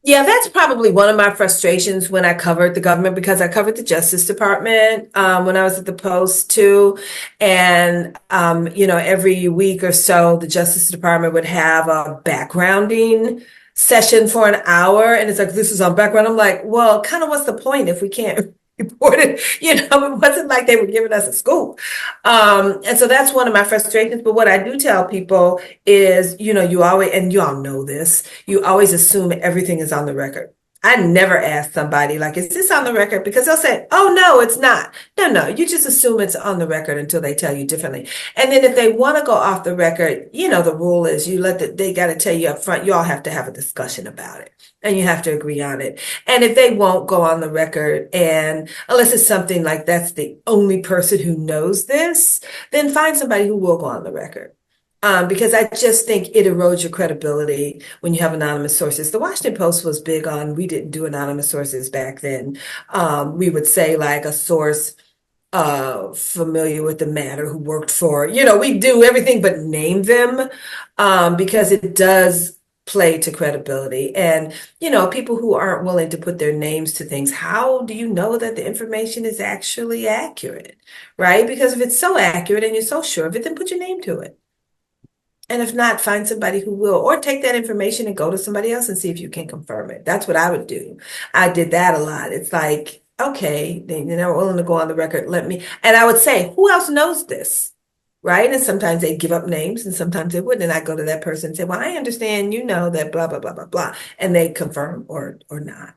Yeah, that's probably one of my frustrations when I covered the government, because I covered the Justice Department when I was at the Post too. And, every week or so, the Justice Department would have a backgrounding session for an hour. And it's like, this is on background. I'm like, well, kind of what's the point if we can't report it? It wasn't like they were giving us a scoop. And so that's one of my frustrations. But what I do tell people is, you always, and you all know this, you always assume everything is on the record. I never ask somebody like, is this on the record? Because they'll say, oh, no, it's not. No, you just assume it's on the record until they tell you differently. And then if they want to go off the record, the rule is they got to tell you up front, you all have to have a discussion about it. And you have to agree on it. And if they won't go on the record, and unless it's something like that's the only person who knows this, then find somebody who will go on the record. Because I just think it erodes your credibility when you have anonymous sources. The Washington Post was big on, we didn't do anonymous sources back then. We would say like a source familiar with the matter who worked for, we do everything but name them, because it does play to credibility. And, people who aren't willing to put their names to things, how do you know that the information is actually accurate, right? Because if it's so accurate and you're so sure of it, then put your name to it. And if not, find somebody who will, or take that information and go to somebody else and see if you can confirm it. That's what I would do. I did that a lot. It's like, okay, they're not willing to go on the record. And I would say, who else knows this? Right. And sometimes they give up names and sometimes they wouldn't. And I go to that person and say, well, I understand, that blah, blah, blah, blah, blah. And they confirm or not.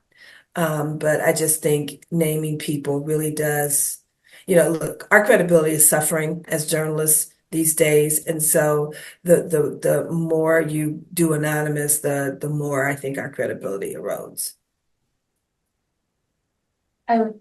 But I just think naming people really does, look, our credibility is suffering as journalists these days. And so the more you do anonymous, the more I think our credibility erodes. That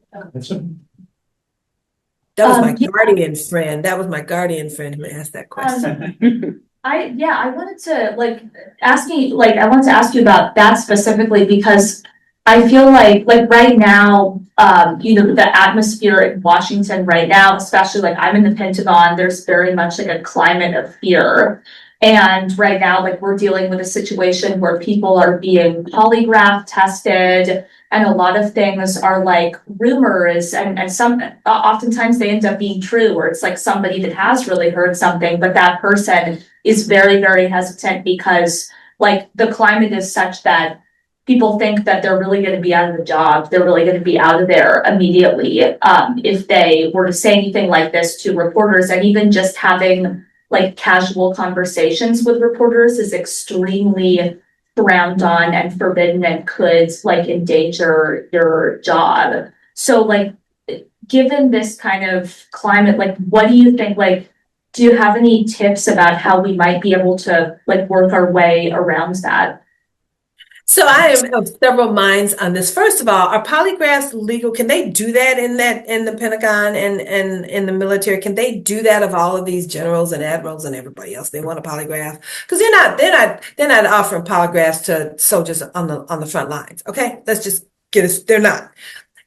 was my guardian friend. That was my guardian friend who asked that question. I wanted to ask you about that specifically, because I feel like right now, the atmosphere in Washington right now, especially like I'm in the Pentagon, there's very much like a climate of fear. And right now, like we're dealing with a situation where people are being polygraph tested, and a lot of things are like rumors, and some oftentimes they end up being true, where it's like somebody that has really heard something, but that person is very, very hesitant because like the climate is such that people think that they're really going to be out of the job. They're really going to be out of there immediately if they were to say anything like this to reporters. And even just having like casual conversations with reporters is extremely frowned on and forbidden and could like endanger your job. So like, given this kind of climate, like, what do you think, like, do you have any tips about how we might be able to like work our way around that? So I am of several minds on this. First of all, are polygraphs legal? Can they do that in the Pentagon and in the military? Can they do that of all of these generals and admirals and everybody else? They want a polygraph because they're not offering polygraphs to soldiers on the front lines. Okay, let's just get us. They're not.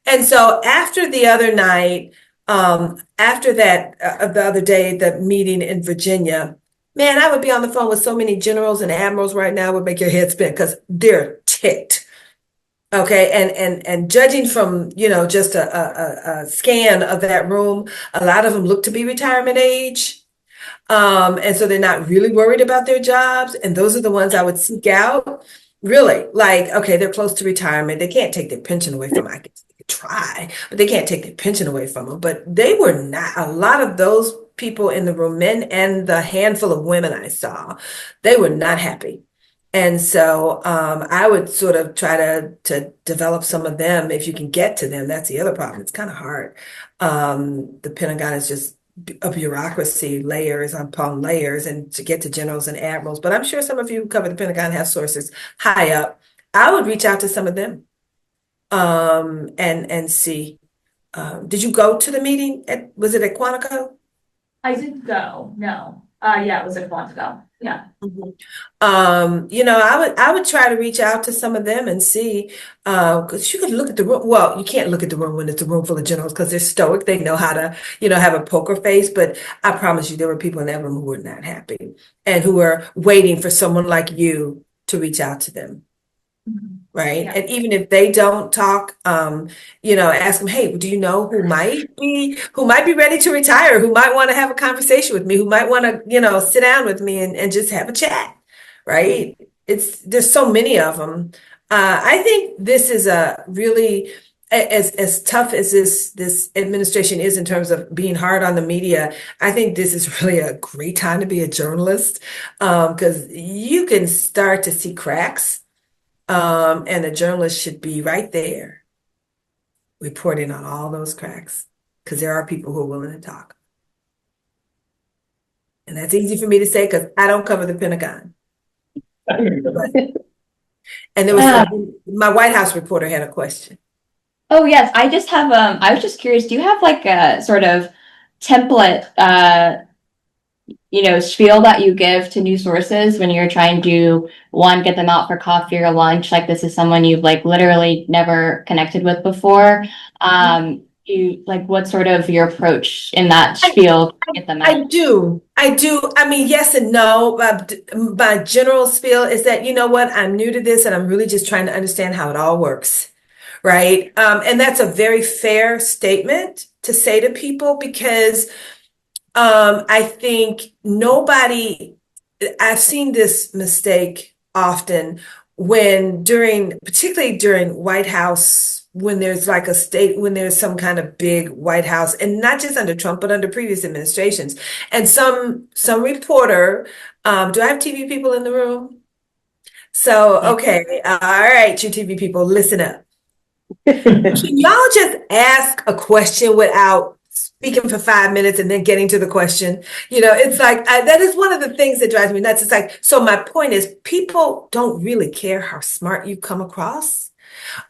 And so after the other night, after that, the other day, the meeting in Virginia. Man, I would be on the phone with so many generals and admirals right now, it would make your head spin because they're ticked. Okay. And judging from, just a scan of that room, a lot of them look to be retirement age. And so they're not really worried about their jobs. And those are the ones I would seek out. Really, like, okay, they're close to retirement. They can't take their pension away from them. I guess they could try, but they can't take their pension away from them. But they were not, a lot of those people in the room, men and the handful of women I saw, they were not happy. And so I would sort of try to develop some of them if you can get to them. That's the other problem. It's kind of hard. The Pentagon is just a bureaucracy, layers upon layers, and to get to generals and admirals. But I'm sure some of you who cover the Pentagon have sources high up. I would reach out to some of them and see. Did you go to the meeting? Was it at Quantico? I didn't go, no. Yeah, it was a month ago. Yeah. I would try to reach out to some of them and see, because you could look at the room. Well, you can't look at the room when it's a room full of generals because they're stoic. They know how to, have a poker face. But I promise you, there were people in that room who were not happy and who were waiting for someone like you to reach out to them. Right. Yeah. And even if they don't talk, ask them, hey, do you know who might be ready to retire, who might want to have a conversation with me, who might want to, sit down with me and just have a chat. Right. There's so many of them. I think this is a really, as tough as this administration is in terms of being hard on the media, I think this is really a great time to be a journalist because you can start to see cracks. And the journalist should be right there reporting on all those cracks because there are people who are willing to talk. And that's easy for me to say because I don't cover the Pentagon. And there was my White House reporter had a question. Oh, yes. I just have, I was just curious, do you have like a sort of template, spiel that you give to new sources when you're trying to, one, get them out for coffee or lunch, like this is someone you've like literally never connected with before. What's sort of your approach in that spiel to get them out? I do. I mean, yes and no. My general spiel is that, you know what, I'm new to this and I'm really just trying to understand how it all works. Right. And that's a very fair statement to say to people because I think I've seen this mistake often particularly during White House, when there's like when there's some kind of big White House, and not just under Trump, but under previous administrations. And some reporter, do I have TV people in the room? So, okay. All right, you TV people, listen up. Can y'all just ask a question without speaking for 5 minutes and then getting to the question? It's like that is one of the things that drives me nuts. It's like, so my point is, people don't really care how smart you come across.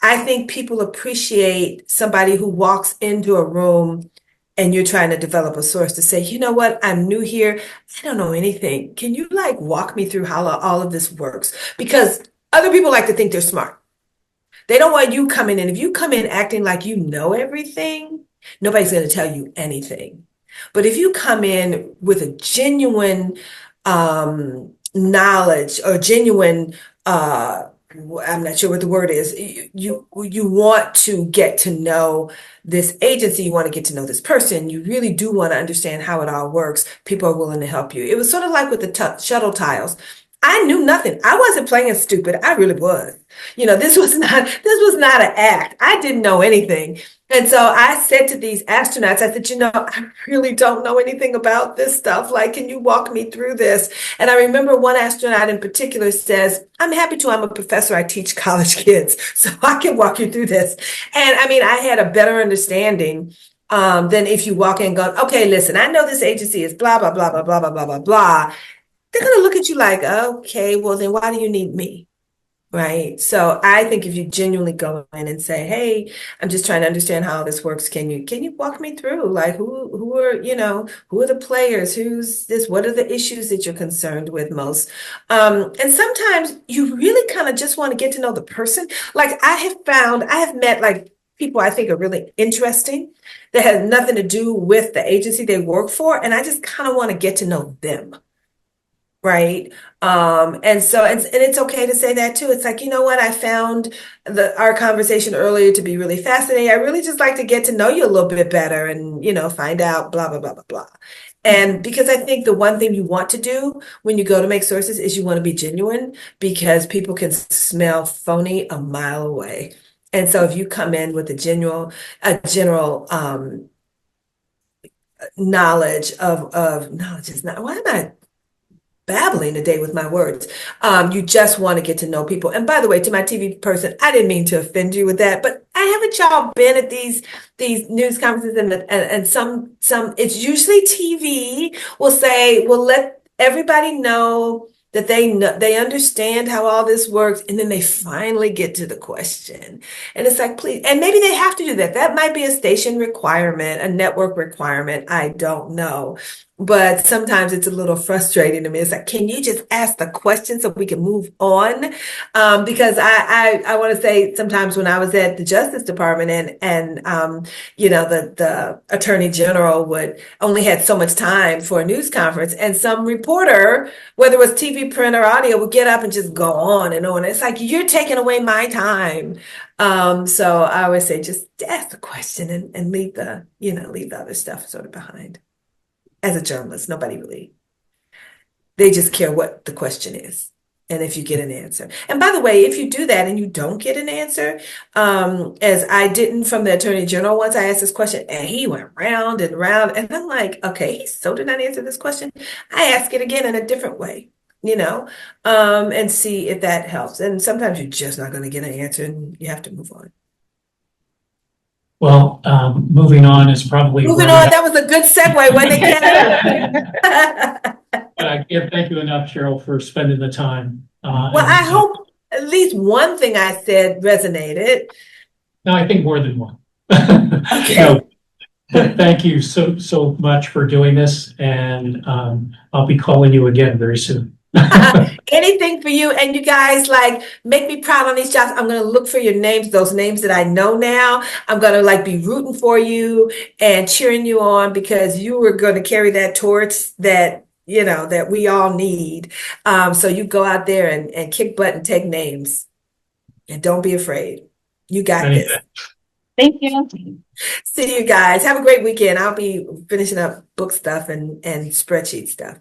I think people appreciate somebody who walks into a room and you're trying to develop a source to say, you know what, I'm new here. I don't know anything. Can you walk me through how all of this works? Because other people like to think they're smart. They don't want you coming in. If you come in acting like you know everything, nobody's going to tell you anything. But if you come in with a genuine knowledge or genuine I'm not sure what the word is. You want to get to know this agency, you want to get to know this person, you really do want to understand how it all works. People are willing to help you. It was sort of like with the shuttle tiles. I knew nothing. I wasn't playing stupid. I really was. This was not an act. I didn't know anything. And so I said to these astronauts, I said, I really don't know anything about this stuff. Like, can you walk me through this? And I remember one astronaut in particular says, I'm happy to. I'm a professor. I teach college kids, so I can walk you through this. And I mean, I had a better understanding than if you walk in and go, okay, listen, I know this agency is blah, blah, blah, blah, blah, blah, blah, blah, blah. They're going to look at you like, okay, well, then why do you need me? Right. So I think if you genuinely go in and say, hey, I'm just trying to understand how this works. Can you walk me through? Like who are the players? Who's this? What are the issues that you're concerned with most? And sometimes you really kind of just want to get to know the person. Like I have met like people I think are really interesting that has nothing to do with the agency they work for. And I just kind of want to get to know them. Right. And so and it's okay to say that too. It's like, you know what? I found our conversation earlier to be really fascinating. I really just like to get to know you a little bit better and, find out blah, blah, blah, blah, blah. And because I think the one thing you want to do when you go to make sources is you want to be genuine because people can smell phony a mile away. And so if you come in with a general knowledge of knowledge is not, why am I babbling today with my words? You just want to get to know people. And by the way, to my TV person, I didn't mean to offend you with that, but haven't y'all been at these news conferences and some it's usually TV will say, well, let everybody know that they understand how all this works, and then they finally get to the question. And it's like, please, and maybe they have to do that. That might be a station requirement, a network requirement. I don't know. But sometimes it's a little frustrating to me. It's like, can you just ask the question so we can move on? Because I want to say sometimes when I was at the Justice Department and the Attorney General would only had so much time for a news conference, and some reporter, whether it was TV, print, or audio, would get up and just go on and on. It's like, you're taking away my time. So I always say, just ask the question and leave the other stuff sort of behind. As a journalist, they just care what the question is and if you get an answer. And by the way, if you do that and you don't get an answer, as I didn't from the Attorney General once, I asked this question and he went round and round, and I'm like, okay, he so did not answer this question. I ask it again in a different way, and see if that helps. And sometimes you're just not going to get an answer and you have to move on. Well, moving on is probably Moving on. That was a good segue, wasn't it? But I can't thank you enough, Cheryl, for spending the time. Well, I hope at least one thing I said resonated. No, I think more than one. Okay. So, thank you so much for doing this, and I'll be calling you again very soon. Anything for you. And you guys, make me proud on these jobs. I'm going to look for your names, those names that I know now. I'm going to be rooting for you and cheering you on, because you are going to carry that torch that we all need. So you go out there and kick butt and take names, and don't be afraid. You got this. Thank you. See you guys. Have a great weekend. I'll be finishing up book stuff and spreadsheet stuff.